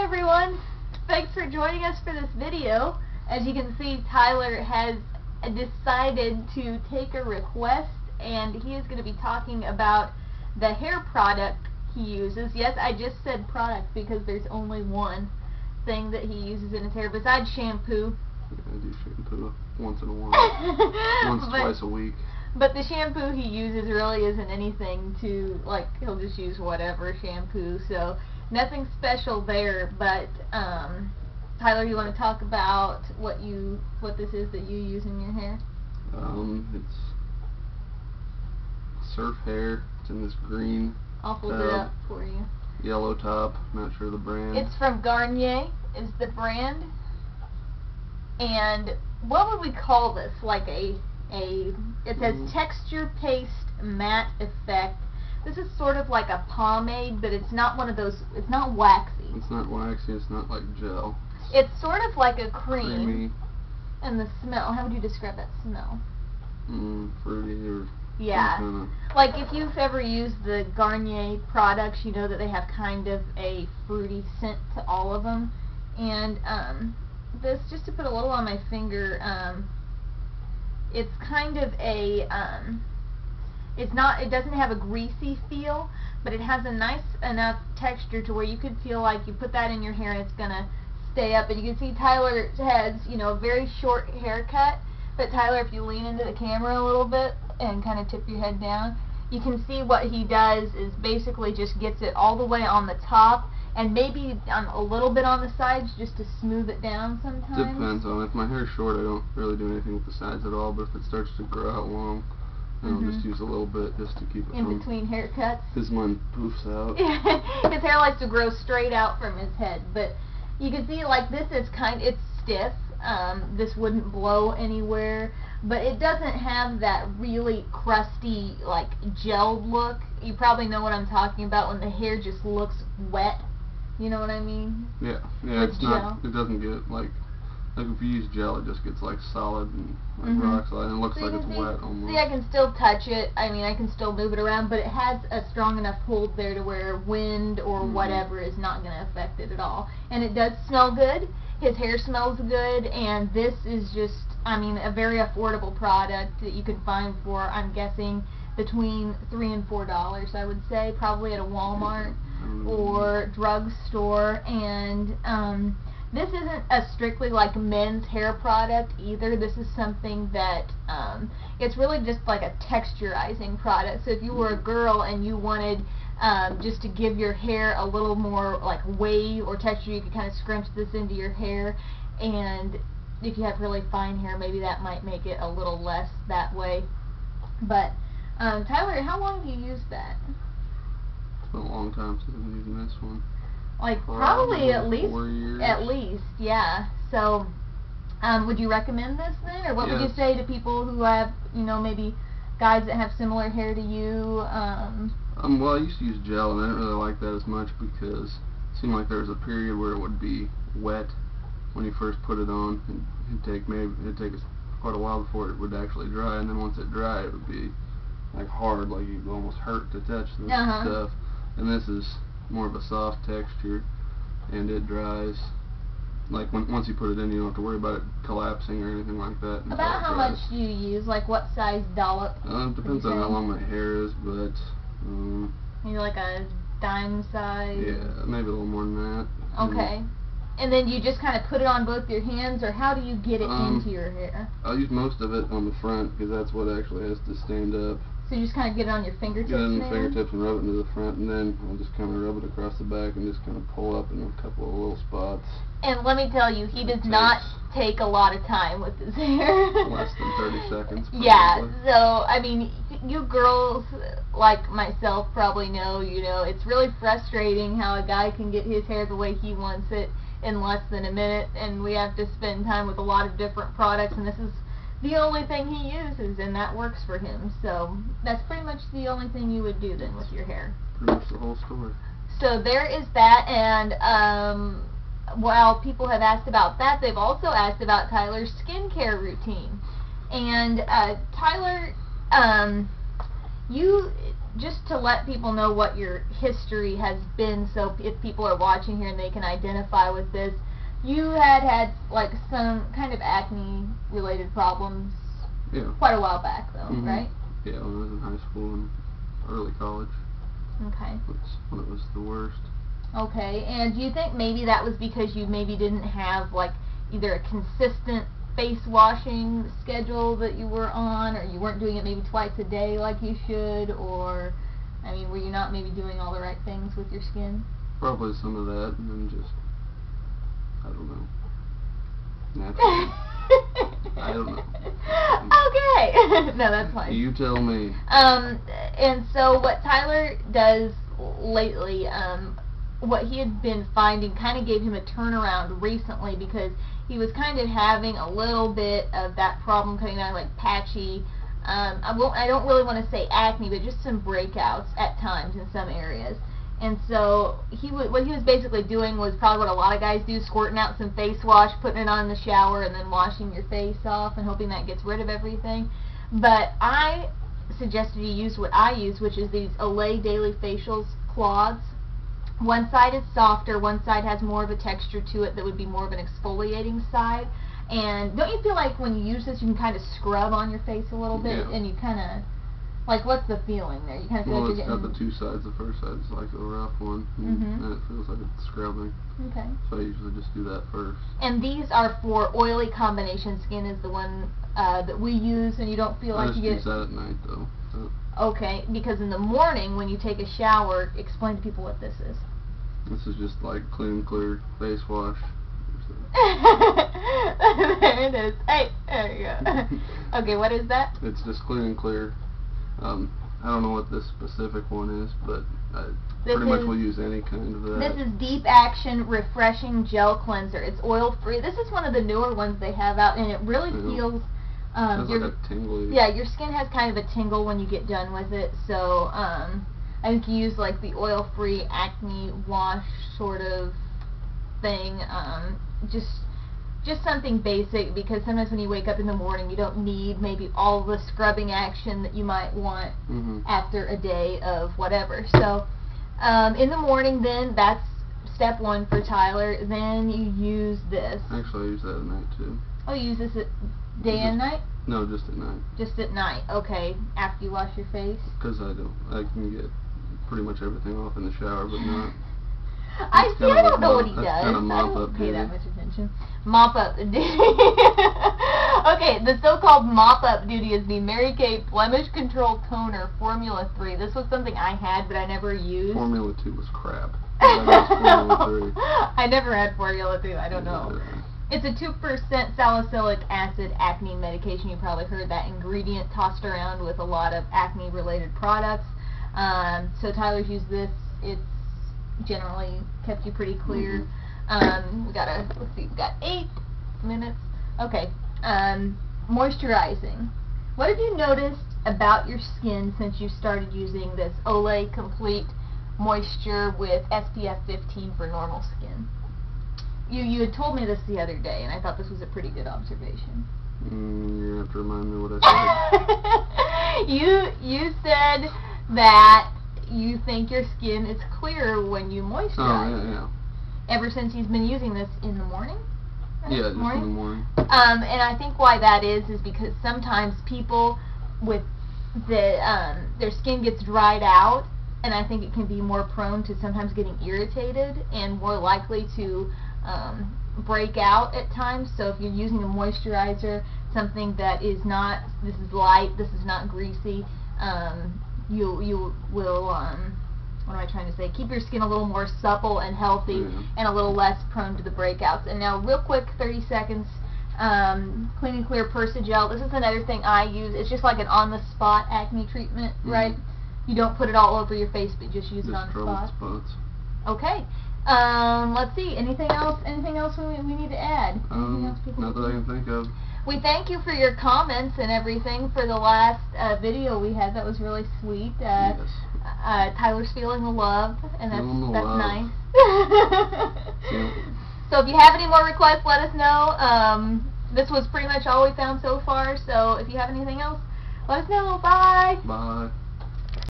everyone! Thanks for joining us for this video. As you can see, Tyler has decided to take a request, and he is going to be talking about the hair product he uses. Yes, I just said product because there's only one thing that he uses in his hair besides shampoo. Yeah, I do shampoo once in a while. Twice a week. But the shampoo he uses really isn't anything to, like, he'll just use whatever shampoo, so nothing special there. But Tyler, you want to talk about what this is that you use in your hair? It's Surf Hair. It's in this green I'll hold it up for you. Yellow top, not sure the brand. It's from Garnier is the brand. And what would we call this? Like it says texture paste matte effect. This is sort of like a pomade, but it's not one of those, it's not waxy. It's not waxy, it's not like gel. It's sort of like a cream. Creamy. And the smell, how would you describe that smell? Fruity or... Yeah. Like if you've ever used the Garnier products, you know that they have kind of a fruity scent to all of them. And this, just to put a little on my finger, it's kind of a, it doesn't have a greasy feel, but it has a nice enough texture to where you could feel like you put that in your hair and it's going to stay up. And you can see Tyler has, a very short haircut. But Tyler, if you lean into the camera a little bit and kind of tip your head down, you can see what he does is basically just gets it all the way on the top and maybe a little bit on the sides just to smooth it down sometimes. Depends on, if my hair's short, I don't really do anything with the sides at all, but if it starts to grow out long, I'll just use a little bit just to keep it in between haircuts. Because mine poofs out. His hair likes to grow straight out from his head, but you can see like this is it's stiff. This wouldn't blow anywhere, but it doesn't have that really crusty, like, gelled look. You probably know what I'm talking about when the hair just looks wet. You know what I mean? Yeah, it's not, it doesn't get, like if you use gel, it just gets, like, solid and, like, rock solid, and it looks like it's wet almost. See, I can still touch it. I mean, I can still move it around, but it has a strong enough hold there to where wind or whatever is not going to affect it at all. And it does smell good. His hair smells good, and this is just, a very affordable product that you can find for, I'm guessing, between $3 and $4, I would say, probably at a Walmart or drugstore. And this isn't a strictly like men's hair product either. This is something that it's really just like a texturizing product. So if you were a girl and you wanted just to give your hair a little more like wave or texture, you could kind of scrunch this into your hair, and if you have really fine hair, maybe that might make it a little less that way. But Tyler, how long have you used that? It's been a long time since I've been using this one. Like probably at least 4 years. At least, yeah. So would you recommend this then, or what would you say to people who have, maybe guys that have similar hair to you? Well, I used to use gel, and I didn't really like that as much because it seemed like there was a period where it would be wet when you first put it on. It'd take quite a while before it would actually dry, and then once it dried, it would be like hard, like you'd almost hurt to touch this stuff. And this is more of a soft texture, and it dries. Like once you put it in, you don't have to worry about it collapsing or anything like that. About how much do you use? Like what size dollop? It depends on how long my hair is, but maybe like a dime size? Yeah, maybe a little more than that. Okay. And then you just kind of put it on both your hands, or how do you get it into your hair? I'll use most of it on the front because that's what actually has to stand up. So you just kind of get it on your fingertips? Get it on the fingertips and rub it into the front, and then I'll just kind of rub it across the back and just kind of pull up in a couple of little spots. And let me tell you, he does not take a lot of time with his hair. Less than 30 seconds. Probably. Yeah, so, you girls like myself probably know, it's really frustrating how a guy can get his hair the way he wants it in less than a minute, and we have to spend time with a lot of different products, and this is the only thing he uses, and that works for him. So that's pretty much the only thing you would do then with your hair. Pretty much the whole story. So there is that, and while people have asked about that, they've also asked about Tyler's skincare routine. And Tyler, just to let people know what your history has been, so if people are watching here and they can identify with this, you had like some kind of acne related problems quite a while back though, right? Yeah, when I was in high school and early college. Okay. That's when it was the worst. Okay, and do you think maybe that was because you maybe didn't have like either a consistent face washing schedule that you were on, or you weren't doing it maybe twice a day like you should, or, I mean, were you not maybe doing all the right things with your skin? Probably some of that, and then just, I don't know, naturally. I don't know. Okay. No, that's fine. You tell me. And so what Tyler does lately, what he had been finding kind of gave him a turnaround recently, because he was kind of having a little bit of that problem coming down, like patchy, I don't really want to say acne, but just some breakouts at times in some areas. And so what he was basically doing was probably what a lot of guys do, squirting out some face wash, putting it on in the shower, and then washing your face off and hoping that gets rid of everything. But I suggested you use what I use, which is these Olay Daily Facials cloths. One side is softer, one side has more of a texture to it that would be more of an exfoliating side. And don't you feel like when you use this you can kind of scrub on your face a little bit, and you kind of, like, what's the feeling there? You kind of feel like you're getting... Well, it's got the two sides. The first side is like a rough one, and it feels like it's scrubbing. Okay. So I usually just do that first. And these are for oily combination skin is the one that we use, and you don't feel like you get... I just use that at night, though. Okay, because in the morning when you take a shower, explain to people what this is. This is just like Clean and Clear face wash. There it is. Hey, there you go. Okay, what is that? It's just Clean and Clear. I don't know what this specific one is, but I pretty much will use any kind of that. This is Deep Action Refreshing Gel Cleanser. It's oil free. This is one of the newer ones they have out, and it really feels... It's like a tingly... Yeah, your skin has kind of a tingle when you get done with it, so I think you use like the oil-free acne wash sort of thing, just something basic, because sometimes when you wake up in the morning you don't need maybe all the scrubbing action that you might want after a day of whatever. So in the morning, then that's step one for Tyler. Then you use this. Actually, I use that at night too. Oh, you use this at day and night? No, just at night. Just at night, okay. After you wash your face? Because I can get pretty much everything off in the shower, but not... I don't know what he does. Kind of mop I up don't pay duty. that much attention. Mop up duty. Okay, the so-called mop up duty is the Mary Kay Blemish Control Toner Formula 3. This was something I had, but I never used. Formula 2 was crap. Formula 3. I never had Formula 2. I don't know. It's a 2% salicylic acid acne medication. You probably heard that ingredient tossed around with a lot of acne-related products. So Tyler's used this. It's generally kept you pretty clear. We got let's see, we've got 8 minutes. Okay. Moisturizing. What have you noticed about your skin since you started using this Olay Complete Moisture with SPF 15 for normal skin? You had told me this the other day, and I thought this was a pretty good observation. You have to remind me what I said. You said that you think your skin is clearer when you moisturize. Oh, yeah. Ever since he's been using this in the morning? Yeah, just in the morning. And I think why that is because sometimes people with their skin gets dried out, and I think it can be more prone to sometimes getting irritated and more likely to break out at times. So if you're using a moisturizer, something that is not, this is light, this is not greasy, you will, what am I trying to say, keep your skin a little more supple and healthy and a little less prone to the breakouts. And now real quick, 30 seconds, Clean and Clear Persa-Gel. This is another thing I use. It's just like an on-the-spot acne treatment, right? You don't put it all over your face, but just use it on the spot. Spots. Okay. Let's see. Anything else we need to add? Not that I can think of. We thank you for your comments and everything for the last video we had. That was really sweet. Yes. Tyler's feeling the love, and that's nice. Yeah. So if you have any more requests, let us know. This was pretty much all we found so far, so if you have anything else, let us know. Bye. Bye.